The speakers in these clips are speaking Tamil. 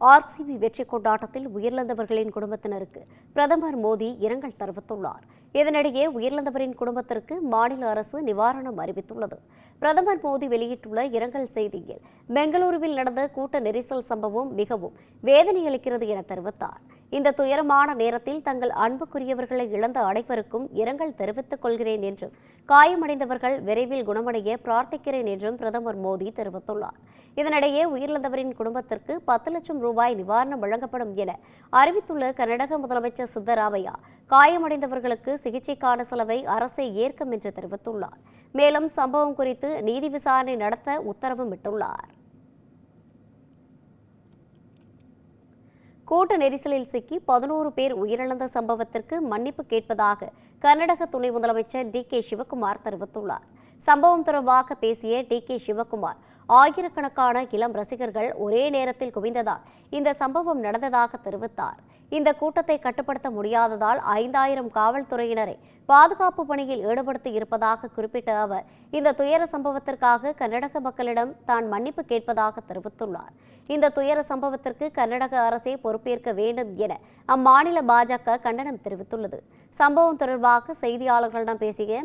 ஆர்சிபி வெற்றி கொண்டாட்டத்தில் உயிரிழந்தவர்களின் குடும்பத்தினருக்கு பிரதமர் மோடி இரங்கல் தெரிவித்துள்ளார். இதனிடையே உயிரிழந்தவரின் குடும்பத்திற்கு மாநில அரசு நிவாரணம் அறிவித்துள்ளது. பிரதமர் மோடி வெளியிட்டுள்ள இரங்கல் செய்தியில், பெங்களூருவில் நடந்த கூட்ட நெரிசல் சம்பவம் மிகவும் வேதனையளிக்கிறது என தெரிவித்தார். இந்த துயரமான நேரத்தில் தங்கள் அன்புக்குரியவர்களை இழந்த அனைவருக்கும் இரங்கல் தெரிவித்துக் கொள்கிறேன் என்றும், காயமடைந்தவர்கள் விரைவில் குணமடைய பிரார்த்திக்கிறேன் என்றும் பிரதமர் மோடி தெரிவித்துள்ளார். இதனிடையே உயிரிழந்தவரின் குடும்பத்திற்கு 10 லட்சம் ரூபாய் நிவாரணம் வழங்கப்படும் என அறிவித்துள்ள கர்நாடக முதலமைச்சர் சித்தராமையா, காயமடைந்தவர்களுக்கு சிகிச்சைக்கான செலவை அரசே ஏற்கும் என்று தெரிவித்துள்ளார். மேலும் சம்பவம் குறித்து நீதி விசாரணை நடத்த உத்தரவிட்டுள்ளார். கூட்ட நெரிசலில் சிக்கி 11 பேர் உயிரிழந்த சம்பவத்திற்கு மன்னிப்பு கேட்பதாக கர்நாடக துணை முதலமைச்சர் டி.கே. சிவக்குமார் தெரிவித்துள்ளார். சம்பவம் தொடர்பாக பேசிய டி.கே. சிவக்குமார், ஆயிரக்கணக்கான இளம் ரசிகர்கள் ஒரே நேரத்தில் குவிந்ததால் இந்த சம்பவம் நடந்ததாக தெரிவித்தார். இந்த கூட்டத்தை கட்டுப்படுத்த முடியாததால் 5000 காவல்துறையினரை பாதுகாப்பு பணியில் ஈடுபடுத்தி இருப்பதாக குறிப்பிட்ட அவர், இந்த துயர சம்பவத்திற்காக கர்நாடக மக்களிடம் தான் மன்னிப்பு கேட்பதாக தெரிவித்துள்ளார். இந்த துயர சம்பவத்திற்கு கர்நாடக அரசே பொறுப்பேற்க வேண்டும் என அம்மாநில பாஜக கண்டனம் தெரிவித்துள்ளது. சம்பவம் தொடர்பாக செய்தியாளர்களிடம் பேசிய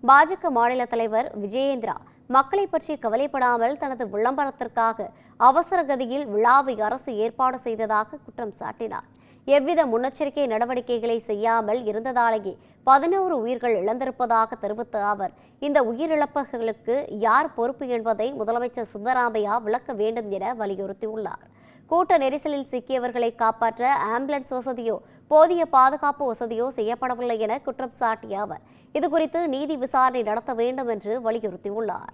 பாஜக மாநில தலைவர் விஜயேந்திரா, மக்களை பற்றி கவலைப்படாமல் தனது விளம்பரத்திற்காக அவசர கதியில் விழாவை அரசு ஏற்பாடு செய்ததாக குற்றம் சாட்டினார். எவ்வித முன்னெச்சரிக்கை நடவடிக்கைகளை செய்யாமல் இருந்ததாலேயே 11 உயிர்கள் இழந்திருப்பதாக தெரிவித்த அவர், இந்த உயிரிழப்புகளுக்கு யார் பொறுப்பு என்பதை முதலமைச்சர் சித்தராமையா விளக்க வேண்டும் என வலியுறுத்தியுள்ளார். கூட்ட நெரிசலில் சிக்கியவர்களை காப்பாற்ற ஆம்புலன்ஸ் வசதியோ போதிய பாதுகாப்பு வசதியோ செய்யப்படவில்லை என குற்றம் சாட்டிய அவர், இதுகுறித்து நீதி விசாரணை நடத்த வேண்டும் என்று வலியுறுத்தியுள்ளார்.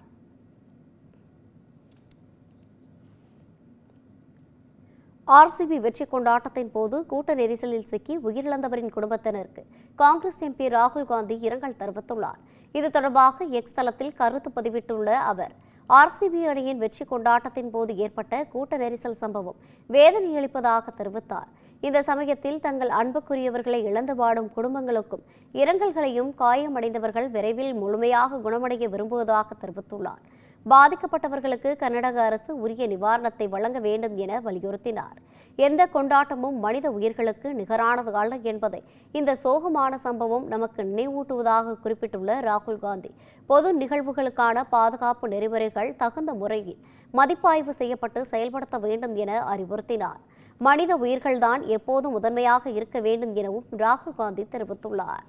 ஆர்சிபி வெற்றி கொண்டாட்டத்தின் போது கூட்ட நெரிசலில் சிக்கி உயிரிழந்தவரின் குடும்பத்தினருக்கு காங்கிரஸ் எம்பி ராகுல் காந்தி இரங்கல் தெரிவித்துள்ளார். இது தொடர்பாக எக்ஸ் தளத்தில் கருத்து பதிவிட்டுள்ள அவர், ஆர்சிபி அணியின் வெற்றி கொண்டாட்டத்தின் போது ஏற்பட்ட கூட்ட நெரிசல் சம்பவம் வேதனையளிப்பதாக தெரிவித்தார். இந்த சமயத்தில் தங்கள் அன்புக்குரியவர்களை இழந்து வாடும் குடும்பங்களுக்கும் இரங்கல்களையும், காயமடைந்தவர்கள் விரைவில் முழுமையாக குணமடைய விரும்புவதாக தெரிவித்துள்ளார். பாதிக்கப்பட்டவர்களுக்கு கர்நாடக அரசு உரிய நிவாரணத்தை வழங்க வேண்டும் என வலியுறுத்தினார். எந்த கொண்டாட்டமும் மனித உயிர்களுக்கு நிகரானது அல்ல என்பதை இந்த சோகமான சம்பவம் நமக்கு நினைவூட்டுவதாக குறிப்பிட்டுள்ள ராகுல் காந்தி, பொது நிகழ்வுகளுக்கான பாதுகாப்பு நெறிமுறைகள் தகுந்த முறையில் மதிப்பாய்வு செய்யப்பட்டு செயல்படுத்த வேண்டும் என அறிவுறுத்தினார். மனித உயிர்கள்தான் எப்போதும் முதன்மையாக இருக்க வேண்டும் எனவும் ராகுல் காந்தி தெரிவித்துள்ளார்.